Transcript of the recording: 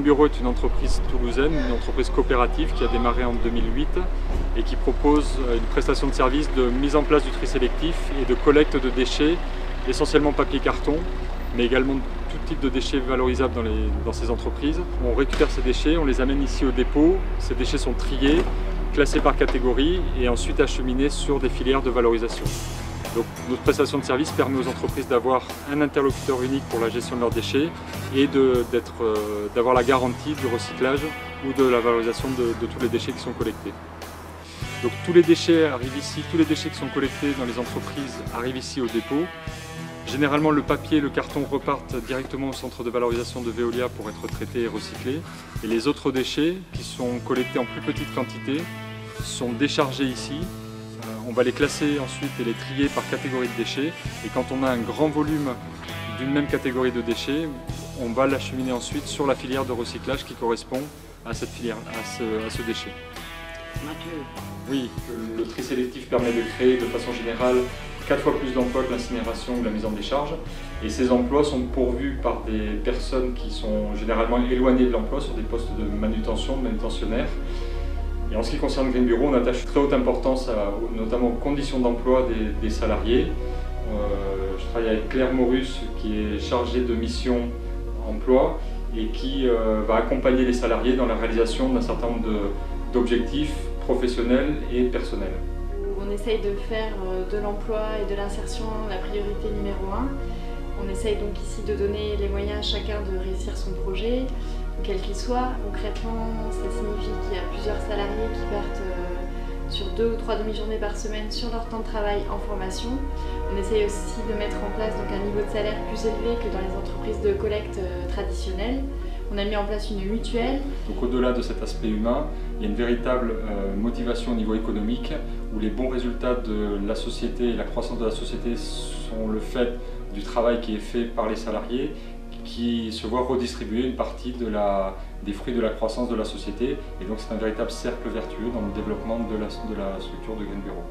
Bureau est une entreprise toulousaine, une entreprise coopérative qui a démarré en 2008 et qui propose une prestation de service de mise en place du tri sélectif et de collecte de déchets, essentiellement papier-carton, mais également tout type de déchets valorisables dans ces entreprises. On récupère ces déchets, on les amène ici au dépôt, ces déchets sont triés, classés par catégorie et ensuite acheminés sur des filières de valorisation. Donc, notre prestation de service permet aux entreprises d'avoir un interlocuteur unique pour la gestion de leurs déchets et d'avoir la garantie du recyclage ou de la valorisation de tous les déchets qui sont collectés. Donc tous les déchets arrivent ici, tous les déchets qui sont collectés dans les entreprises arrivent ici au dépôt. Généralement le papier et le carton repartent directement au centre de valorisation de Veolia pour être traités et recyclés. Et les autres déchets qui sont collectés en plus petite quantité sont déchargés ici. On va les classer ensuite et les trier par catégorie de déchets. Et quand on a un grand volume d'une même catégorie de déchets, on va l'acheminer ensuite sur la filière de recyclage qui correspond à cette filière, à ce déchet. Oui, le tri sélectif permet de créer de façon générale 4 fois plus d'emplois que l'incinération ou la mise en décharge. Et ces emplois sont pourvus par des personnes qui sont généralement éloignées de l'emploi sur des postes de manutention, de manutentionnaires. Et en ce qui concerne Green Bureau, on attache très haute importance notamment aux conditions d'emploi des salariés. Je travaille avec Claire Morus qui est chargée de mission emploi et qui va accompagner les salariés dans la réalisation d'un certain nombre d'objectifs professionnels et personnels. On essaye de faire de l'emploi et de l'insertion la priorité numéro 1. On essaye donc ici de donner les moyens à chacun de réussir son projet, quel qu'il soit. Concrètement, ça signifie qu'il y a plusieurs salariés qui partent sur 2 ou 3 demi-journées par semaine sur leur temps de travail en formation. On essaye aussi de mettre en place donc, un niveau de salaire plus élevé que dans les entreprises de collecte traditionnelles. On a mis en place une mutuelle. Donc au-delà de cet aspect humain, il y a une véritable motivation au niveau économique où les bons résultats de la société et la croissance de la société sont le fait du travail qui est fait par les salariés qui se voient redistribuer une partie des fruits de la croissance de la société. Et donc c'est un véritable cercle vertueux dans le développement de la structure de Green Bureau.